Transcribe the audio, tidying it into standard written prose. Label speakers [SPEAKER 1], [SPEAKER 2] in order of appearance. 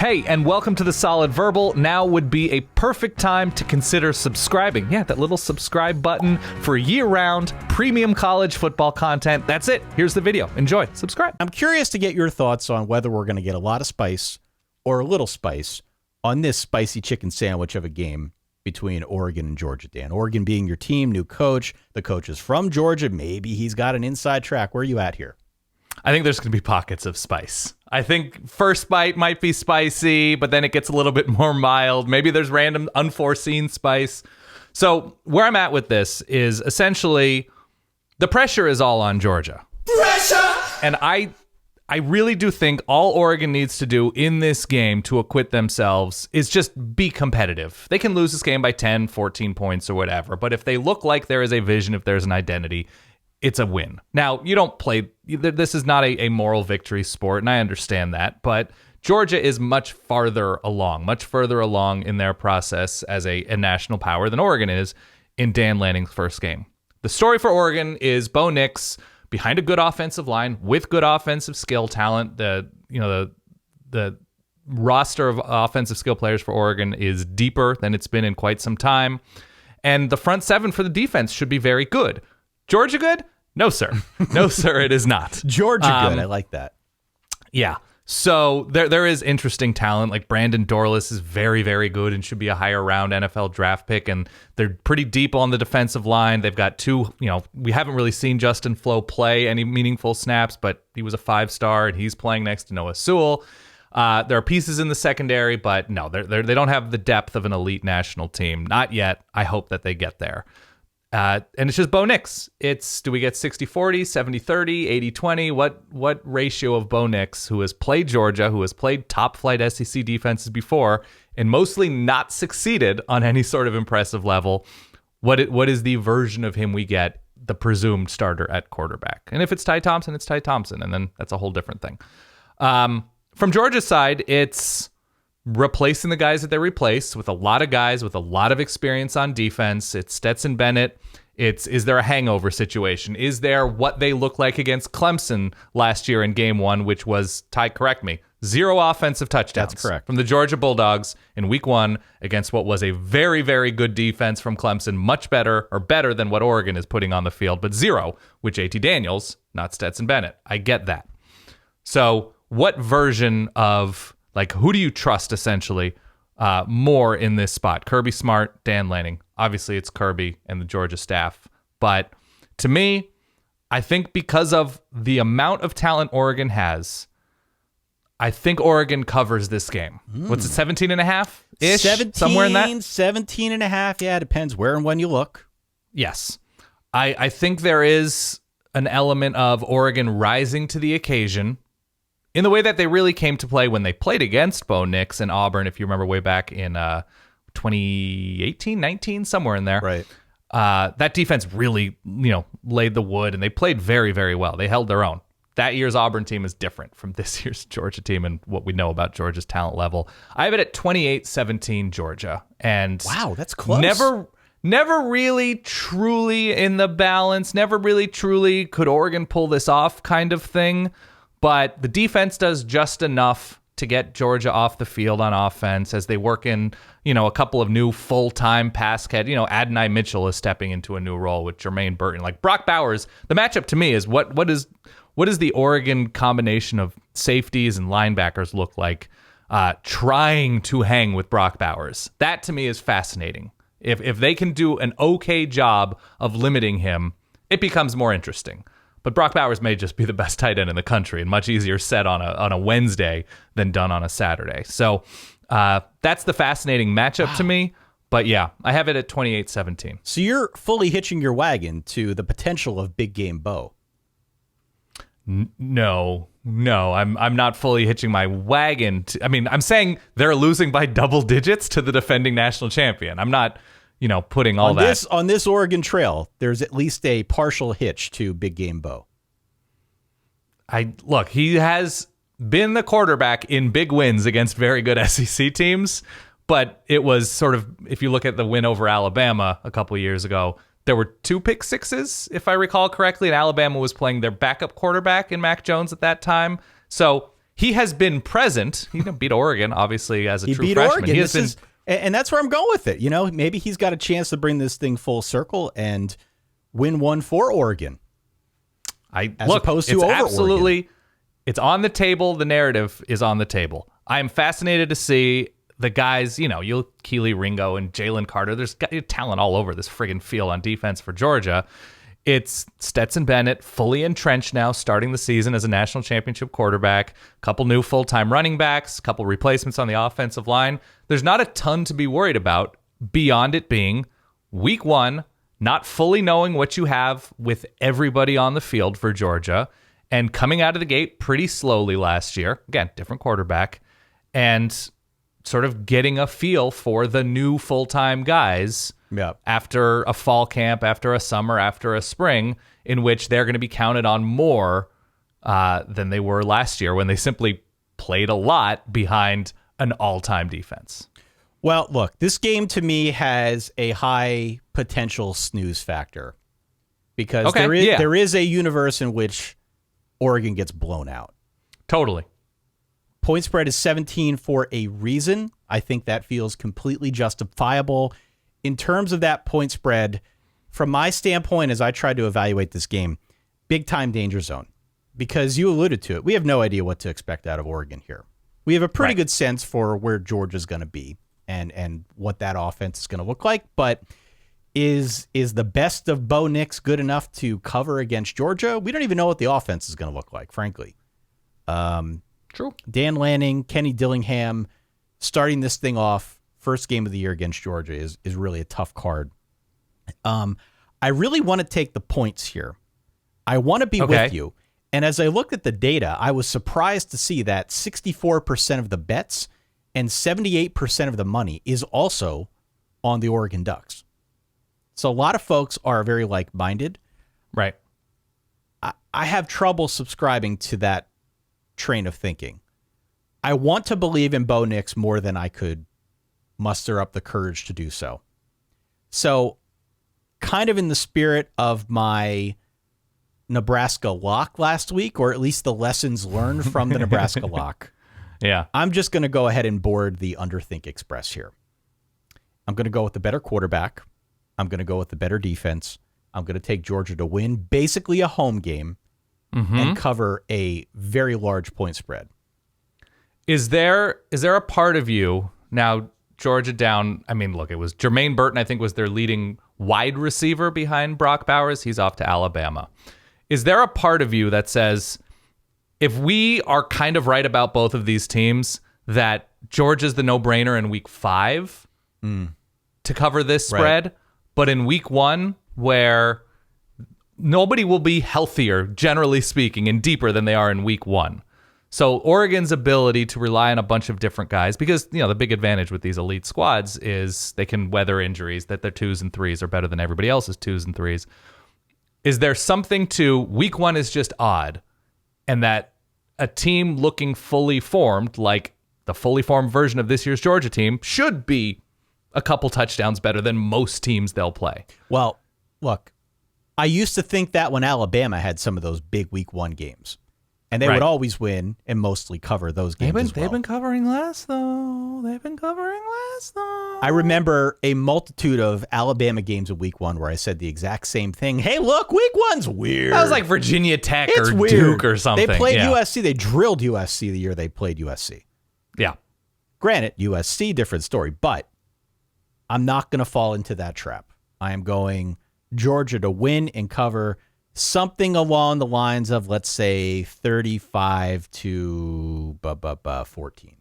[SPEAKER 1] Hey, and welcome to The Solid Verbal. Now would be a perfect time to consider subscribing. Yeah, that little subscribe button for year-round premium college football content. That's it. Here's the video. Enjoy. Subscribe.
[SPEAKER 2] I'm curious to get your thoughts on whether we're going to get a lot of spice or a little spice on this spicy chicken sandwich of a game between Oregon and Georgia, Dan. Oregon being your team, new coach. The coach is from Georgia. Maybe he's got an inside track. Where are you at here?
[SPEAKER 1] I think there's going to be pockets of spice. I think first bite might be spicy, but then it gets a little bit more mild. Maybe there's random unforeseen spice. So where I'm at with this is essentially the pressure is all on Georgia. Pressure! And I really do think all Oregon needs to do in this game to acquit themselves is just be competitive. They can lose this game by 10, 14 points or whatever, but if they look like there is a vision, if there's an identity, it's a win. Now, you don't play, this is not a moral victory sport, and I understand that, but Georgia is much further along in their process as a national power than Oregon is in Dan Lanning's first game. The story for Oregon is Bo Nix behind a good offensive line with good offensive skill talent. The roster of offensive skill players for Oregon is deeper than it's been in quite some time, and the front seven for the defense should be very good. Georgia good? No, sir. No, sir, it is not.
[SPEAKER 2] Georgia good. I like that.
[SPEAKER 1] Yeah. So there is interesting talent. Like Brandon Dorlus is very, very good and should be a higher round NFL draft pick. And they're pretty deep on the defensive line. They've got two, we haven't really seen Justin Flo play any meaningful snaps, but he was a 5-star and he's playing next to Noah Sewell. There are pieces in the secondary, but no, they don't have the depth of an elite national team. Not yet. I hope that they get there. And it's just Bo Nix. Do we get 60-40, 70-30, 80-20? What ratio of Bo Nix, who has played Georgia, who has played top-flight SEC defenses before, and mostly not succeeded on any sort of impressive level, what is the version of him we get, the presumed starter at quarterback? And if it's Ty Thompson, it's Ty Thompson, and then that's a whole different thing. From Georgia's side, it's replacing the guys that they replaced with a lot of guys with a lot of experience on defense. It's Stetson Bennett. Is there a hangover situation? Is there what they look like against Clemson last year in game 1, which was, Ty, correct me, 0 offensive touchdowns.
[SPEAKER 2] That's correct.
[SPEAKER 1] From the Georgia Bulldogs in week 1 against what was a very, very good defense from Clemson, much better than what Oregon is putting on the field, but 0 with JT Daniels, not Stetson Bennett. I get that. So what version of, who do you trust, essentially, more in this spot? Kirby Smart, Dan Lanning. Obviously, it's Kirby and the Georgia staff. But to me, I think because of the amount of talent Oregon has, I think Oregon covers this game. What's it, 17.5-ish?
[SPEAKER 2] 17,
[SPEAKER 1] somewhere in that?
[SPEAKER 2] 17.5. Yeah, it depends where and when you look.
[SPEAKER 1] Yes. I think there is an element of Oregon rising to the occasion in the way that they really came to play when they played against Bo Nix and Auburn, if you remember way back in 2018, 19, somewhere in there.
[SPEAKER 2] Right.
[SPEAKER 1] That defense really, laid the wood, and they played very, very well. They held their own. That year's Auburn team is different from this year's Georgia team and what we know about Georgia's talent level. I have it at 28-17 Georgia. And
[SPEAKER 2] wow, that's close.
[SPEAKER 1] Never really truly in the balance. Never really truly could Oregon pull this off kind of thing. But the defense does just enough to get Georgia off the field on offense as they work in, a couple of new full-time pass catch. Adonai Mitchell is stepping into a new role with Jermaine Burton. Like Brock Bowers, the matchup to me is what is the Oregon combination of safeties and linebackers look like trying to hang with Brock Bowers? That to me is fascinating. If they can do an okay job of limiting him, it becomes more interesting. But Brock Bowers may just be the best tight end in the country and much easier said on a Wednesday than done on a Saturday. So that's the fascinating matchup to me. But yeah, I have it at 28-17.
[SPEAKER 2] So you're fully hitching your wagon to the potential of big game Bo.
[SPEAKER 1] No, I'm not fully hitching my wagon. I'm saying they're losing by double digits to the defending national champion. I'm not putting all that.
[SPEAKER 2] On this Oregon Trail, there's at least a partial hitch to big game Bo.
[SPEAKER 1] Look, he has been the quarterback in big wins against very good SEC teams, but it was sort of, if you look at the win over Alabama a couple of years ago, there were 2 pick sixes, if I recall correctly, and Alabama was playing their backup quarterback in Mac Jones at that time. So he has been present. He beat Oregon, obviously, as a
[SPEAKER 2] He
[SPEAKER 1] true
[SPEAKER 2] beat
[SPEAKER 1] freshman.
[SPEAKER 2] Oregon.
[SPEAKER 1] He has been.
[SPEAKER 2] And that's where I'm going with it. Maybe he's got a chance to bring this thing full circle and win one for Oregon. Opposed to
[SPEAKER 1] it's
[SPEAKER 2] over
[SPEAKER 1] absolutely,
[SPEAKER 2] Oregon.
[SPEAKER 1] It's on the table. The narrative is on the table. I am fascinated to see the guys, Keely Ringo and Jalen Carter. There's talent all over this friggin' field on defense for Georgia. It's Stetson Bennett, fully entrenched now, starting the season as a national championship quarterback. A couple new full-time running backs, a couple replacements on the offensive line. There's not a ton to be worried about beyond it being week one, not fully knowing what you have with everybody on the field for Georgia, and coming out of the gate pretty slowly last year. Again, different quarterback, and sort of getting a feel for the new full-time guys.
[SPEAKER 2] Yep.
[SPEAKER 1] After a fall camp, after a summer, after a spring, in which they're going to be counted on more than they were last year when they simply played a lot behind an all-time defense.
[SPEAKER 2] Well, look, this game to me has a high potential snooze factor because there is a universe in which Oregon gets blown out.
[SPEAKER 1] Totally.
[SPEAKER 2] Point spread is 17 for a reason. I think that feels completely justifiable. In terms of that point spread, from my standpoint, as I tried to evaluate this game, big time danger zone, because you alluded to it. We have no idea what to expect out of Oregon here. We have a pretty good sense for where Georgia's going to be and what that offense is going to look like. But is the best of Bo Nix good enough to cover against Georgia? We don't even know what the offense is going to look like, frankly.
[SPEAKER 1] True.
[SPEAKER 2] Dan Lanning, Kenny Dillingham, starting this thing off. First game of the year against Georgia is really a tough card. I really want to take the points here. I want to be with you. And as I looked at the data, I was surprised to see that 64% of the bets and 78% of the money is also on the Oregon Ducks. So a lot of folks are very like-minded.
[SPEAKER 1] Right.
[SPEAKER 2] I have trouble subscribing to that train of thinking. I want to believe in Bo Nix more than I could muster up the courage to do so. So, kind of in the spirit of my Nebraska lock last week, or at least the lessons learned from the Nebraska lock, I'm just going to go ahead and board the Underthink Express here. I'm going to go with the better quarterback. I'm going to go with the better defense. I'm going to take Georgia to win basically a home game and cover a very large point spread.
[SPEAKER 1] Is there a part of you now? Georgia down. I mean, look, it was Jermaine Burton, I think, was their leading wide receiver behind Brock Bowers. He's off to Alabama. Is there a part of you that says, if we are kind of right about both of these teams, that Georgia's the no-brainer in week 5 to cover this spread, but in week 1, where nobody will be healthier, generally speaking, and deeper than they are in week 1? So Oregon's ability to rely on a bunch of different guys, because the big advantage with these elite squads is they can weather injuries, that their 2s and 3s are better than everybody else's 2s and 3s. Is there something to week 1 is just odd, and that a team looking fully formed, like the fully formed version of this year's Georgia team, should be a couple touchdowns better than most teams they'll play?
[SPEAKER 2] Well, look, I used to think that when Alabama had some of those big week 1 games. And they would always win and mostly cover those games as well.
[SPEAKER 1] They've been covering less, though.
[SPEAKER 2] I remember a multitude of Alabama games in week 1 where I said the exact same thing. Hey, look, week 1's weird.
[SPEAKER 1] That was like Virginia Tech or
[SPEAKER 2] weird.
[SPEAKER 1] Duke or something.
[SPEAKER 2] They played USC. They drilled USC the year they played USC.
[SPEAKER 1] Yeah.
[SPEAKER 2] Granted, USC, different story. But I'm not going to fall into that trap. I am going Georgia to win and cover something along the lines of, let's say, 35 to 14.